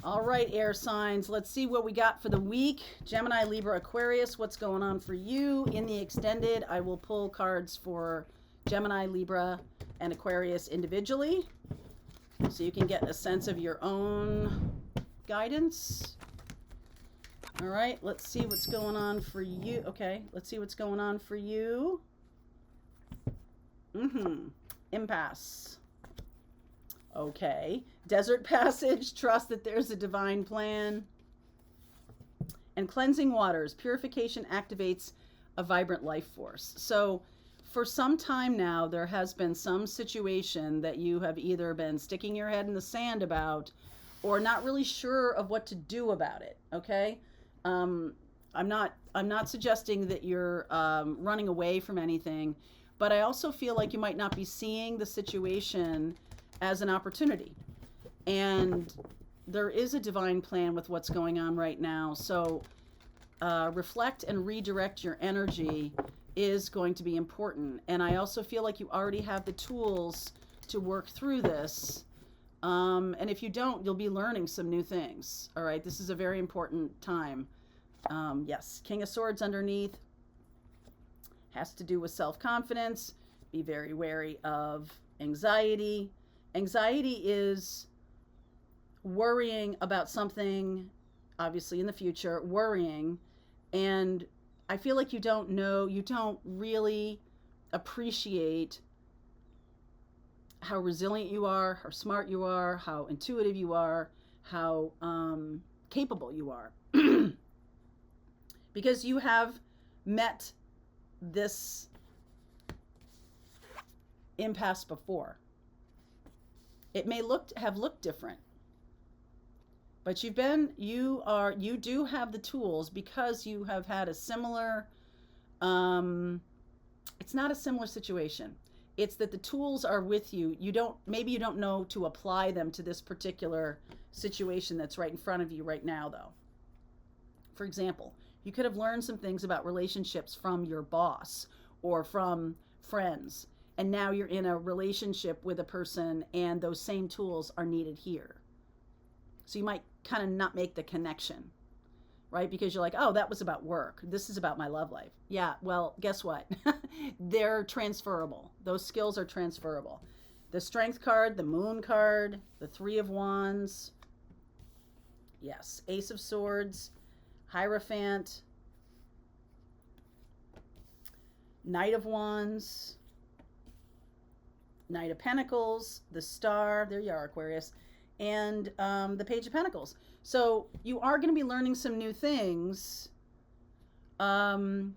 All right, air signs. Let's see what we got for the week. Gemini, Libra, Aquarius. What's going on for you in the extended? I will pull cards for Gemini, Libra, and Aquarius individually, so you can get a sense of your own guidance. All right, let's see what's going on for you. Okay, let's see what's going on for you. Impasse. Okay. Desert passage. Trust that there's a divine plan. And cleansing waters. Purification activates a vibrant life force. So for some time now, there has been some situation that you have either been sticking your head in the sand about or not really sure of what to do about it. Okay. I'm not suggesting that you're running away from anything, but I also feel like you might not be seeing the situation as an opportunity. And there is a divine plan with what's going on right now. So reflect and redirect your energy is going to be important. And I also feel like you already have the tools to work through this. And if you don't, you'll be learning some new things. All right. This is a very important time. Yes. King of Swords underneath has to do with self-confidence. Be very wary of anxiety. Anxiety is worrying about something, obviously in the future, worrying. And I feel like you don't really appreciate how resilient you are, how smart you are, how intuitive you are, how capable you are. Because you have met this impasse before. It may have looked different, but you do have the tools because you have had a similar, it's not a similar situation. It's that the tools are with you. Maybe you don't know to apply them to this particular situation that's right in front of you right now, though. For example, you could have learned some things about relationships from your boss or from friends. And now you're in a relationship with a person and those same tools are needed here. So you might kind of not make the connection, right? Because you're like, oh, that was about work. This is about my love life. Yeah, well, guess what? They're transferable. Those skills are transferable. The Strength card, the Moon card, the Three of Wands. Yes, Ace of Swords, Hierophant, Knight of Wands, Knight of Pentacles, the Star, there you are, Aquarius, and the Page of Pentacles. So you are going to be learning some new things. I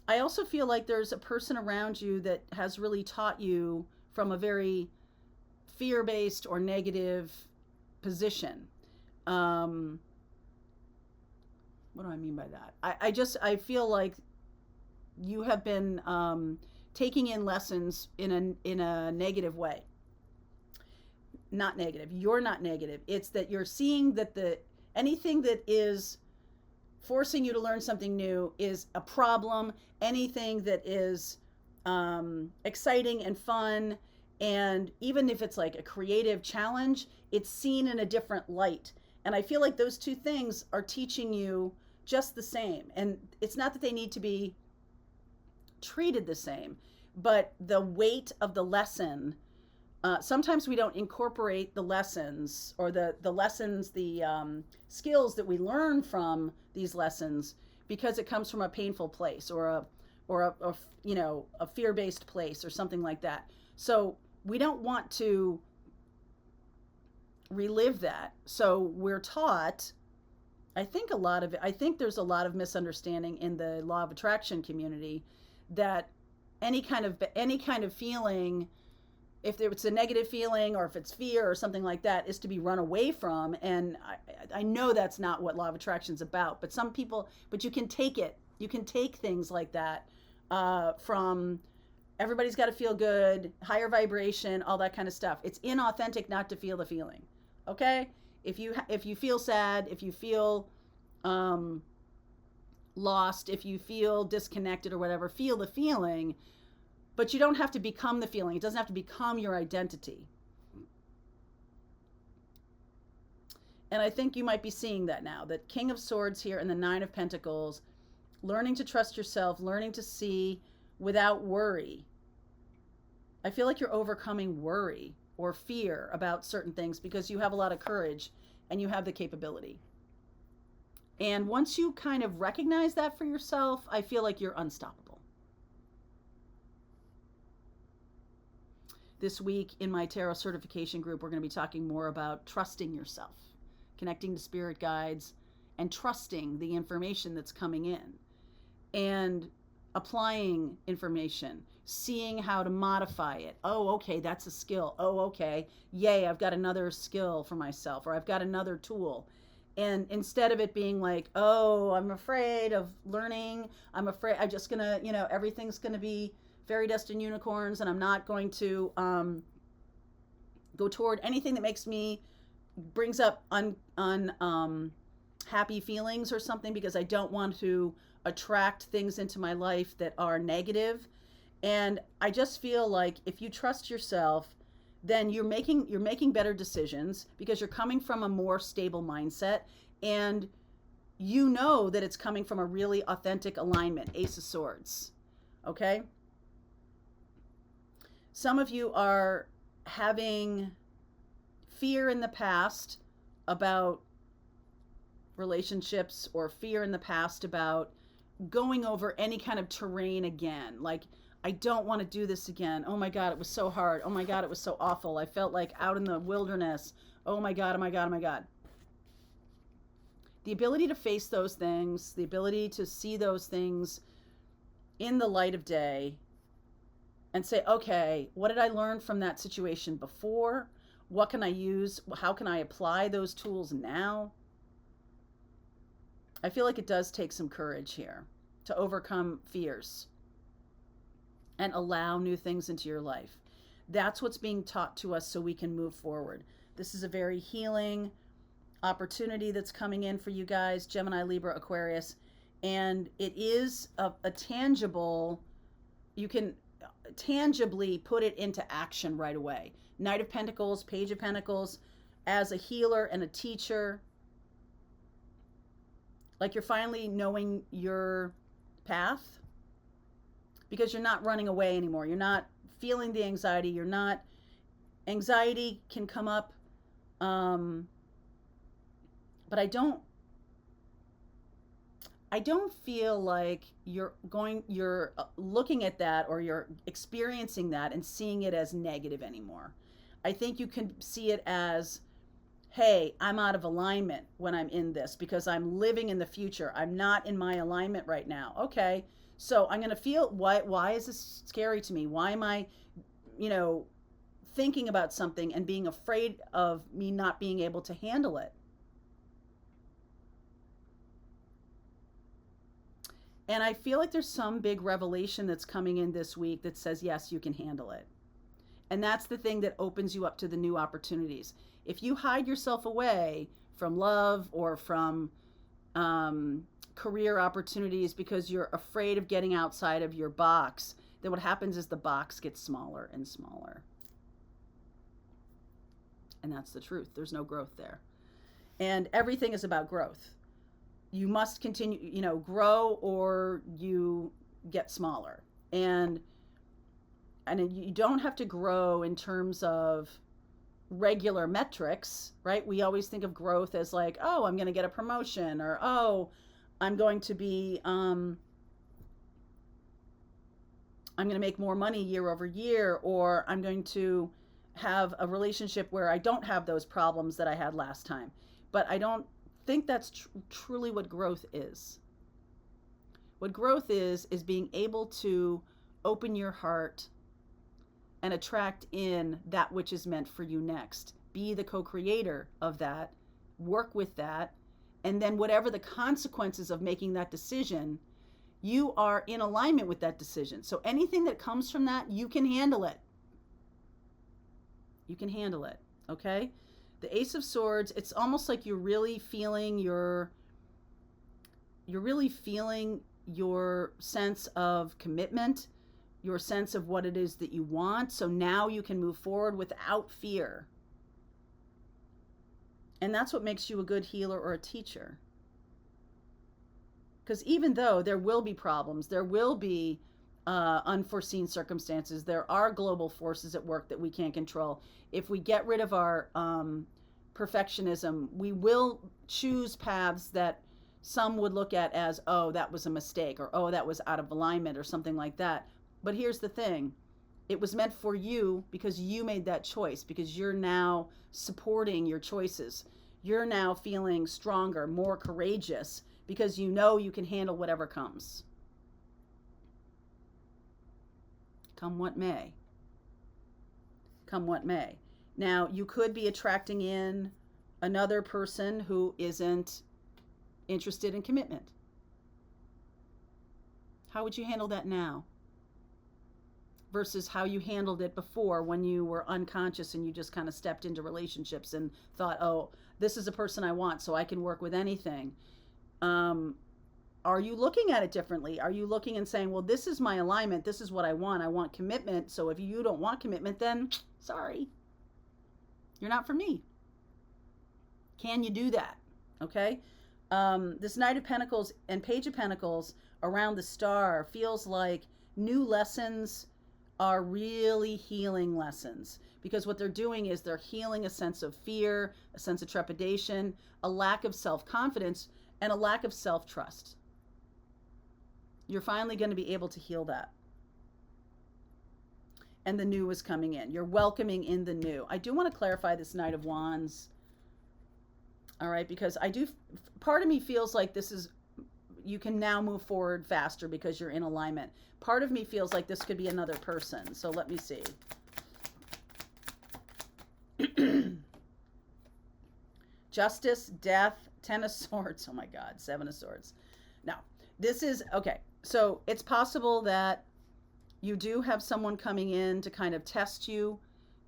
also feel like there's a person around you that has really taught you from a very fear-based or negative position. What do I mean by that? I feel like you have been taking in lessons in a negative way. Not negative. You're not negative. It's that you're seeing that anything that is forcing you to learn something new is a problem. Anything that is exciting and fun, and even if it's like a creative challenge, it's seen in a different light. And I feel like those two things are teaching you just the same. And it's not that they need to be treated the same, but the weight of the lesson, sometimes we don't incorporate the lessons or the lessons, the skills that we learn from these lessons because it comes from a painful place or a fear-based place or something like that. So we don't want to relive that. So we're taught, I think there's a lot of misunderstanding in the law of attraction community that any kind of feeling, if it's a negative feeling or if it's fear or something like that, is to be run away from. And I know that's not what law of attraction is about, but you can take it. You can take things like that from everybody's got to feel good, higher vibration, all that kind of stuff. It's inauthentic not to feel the feeling. Okay? If you feel sad, if you feel lost, if you feel disconnected or whatever, feel the feeling, but you don't have to become the feeling. It doesn't have to become your identity. And I think you might be seeing that now. That King of Swords here and the Nine of Pentacles, learning to trust yourself, learning to see without worry. I feel like you're overcoming worry or fear about certain things because you have a lot of courage and you have the capability. And once you kind of recognize that for yourself, I feel like you're unstoppable. This week in my tarot certification group, we're going to be talking more about trusting yourself, connecting to spirit guides, and trusting the information that's coming in, and applying information, seeing how to modify it. Oh, okay, that's a skill. Oh, okay, yay, I've got another skill for myself, or I've got another tool. And instead of it being like, oh, I'm afraid of learning, I'm afraid I'm just going to, everything's going to be fairy dust and unicorns, and I'm not going to go toward anything that brings up happy feelings or something, because I don't want to attract things into my life that are negative. And I just feel like if you trust yourself, then you're making better decisions because you're coming from a more stable mindset, and you know that it's coming from a really authentic alignment. Ace of Swords. Okay? Some of you are having fear in the past about relationships, or fear in the past about going over any kind of terrain again. Like, I don't want to do this again. Oh my God, it was so hard. Oh my God, it was so awful. I felt like out in the wilderness. Oh my God, oh my God, oh my God. The ability to face those things, the ability to see those things in the light of day and say, okay, what did I learn from that situation before? What can I use? How can I apply those tools now? I feel like it does take some courage here to overcome fears and allow new things into your life. That's what's being taught to us so we can move forward. This is a very healing opportunity that's coming in for you guys, Gemini, Libra, Aquarius. And it is a tangible, you can tangibly put it into action right away. Knight of Pentacles, Page of Pentacles, as a healer and a teacher. Like you're finally knowing your path, because you're not running away anymore. You're not feeling the anxiety. Anxiety can come up, but I don't feel like you're looking at that, or you're experiencing that and seeing it as negative anymore. I think you can see it as, hey, I'm out of alignment when I'm in this because I'm living in the future. I'm not in my alignment right now. Okay. So I'm going to feel, why is this scary to me? Why am I, thinking about something and being afraid of me not being able to handle it? And I feel like there's some big revelation that's coming in this week that says, yes, you can handle it. And that's the thing that opens you up to the new opportunities. If you hide yourself away from love or from career opportunities because you're afraid of getting outside of your box, then what happens is the box gets smaller and smaller. And that's the truth. There's no growth there. And everything is about growth. You must continue, grow, or you get smaller. And you don't have to grow in terms of regular metrics, right? We always think of growth as like, oh, I'm going to get a promotion, or, oh, I'm going to be, I'm going to make more money year over year, or I'm going to have a relationship where I don't have those problems that I had last time. But I don't think that's truly what growth is. What growth is being able to open your heart and attract in that which is meant for you next. Be the co-creator of that, work with that, and then whatever the consequences of making that decision, you are in alignment with that decision. So anything that comes from that, you can handle it. You can handle it, okay? The Ace of Swords, it's almost like you're really feeling your sense of commitment, your sense of what it is that you want. So now you can move forward without fear. And that's what makes you a good healer or a teacher. Because even though there will be problems, there will be unforeseen circumstances, there are global forces at work that we can't control. If we get rid of our perfectionism, we will choose paths that some would look at as, oh, that was a mistake, or oh, that was out of alignment, or something like that. But here's the thing. It was meant for you because you made that choice, because you're now supporting your choices. You're now feeling stronger, more courageous, because you know you can handle whatever comes. Come what may. Come what may. Now, you could be attracting in another person who isn't interested in commitment. How would you handle that now? Versus how you handled it before, when you were unconscious and you just kind of stepped into relationships and thought, oh, this is a person I want, so I can work with anything. Are you looking at it differently? Are you looking and saying, well, this is my alignment. This is what I want. I want commitment. So if you don't want commitment, then sorry, you're not for me. Can you do that? Okay. This Knight of Pentacles and Page of Pentacles around the star feels like new lessons are really healing lessons, because what they're doing is they're healing a sense of fear, a sense of trepidation, a lack of self-confidence, and a lack of self-trust. You're finally going to be able to heal that. And the new is coming in. You're welcoming in the new. I do want to clarify this Knight of Wands. All right, because part of me feels like this is, you can now move forward faster because you're in alignment. Part of me feels like this could be another person. So let me see. Justice, death, 10 of Swords. Oh my God, 7 of Swords. Now, this is, okay, so it's possible that you do have someone coming in to kind of test you.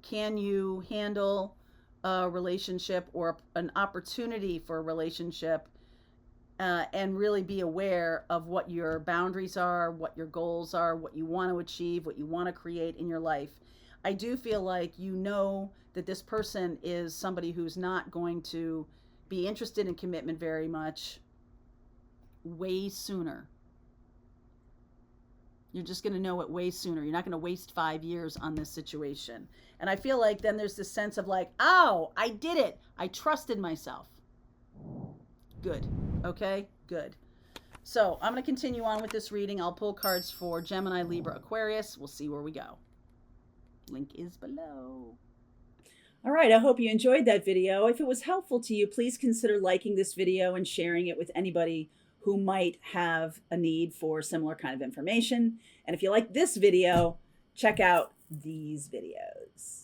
Can you handle a relationship or an opportunity for a relationship, and really be aware of what your boundaries are, what your goals are, what you want to achieve, what you want to create in your life. I do feel like you know that this person is somebody who's not going to be interested in commitment very much way sooner. You're just going to know it way sooner. You're not going to waste 5 years on this situation. And I feel like then there's this sense of like, oh, I did it. I trusted myself. Good. Okay, good. So I'm going to continue on with this reading. I'll pull cards for Gemini, Libra, Aquarius. We'll see where we go. Link is below. All right, I hope you enjoyed that video. If it was helpful to you, please consider liking this video and sharing it with anybody who might have a need for similar kind of information. And if you like this video, check out these videos.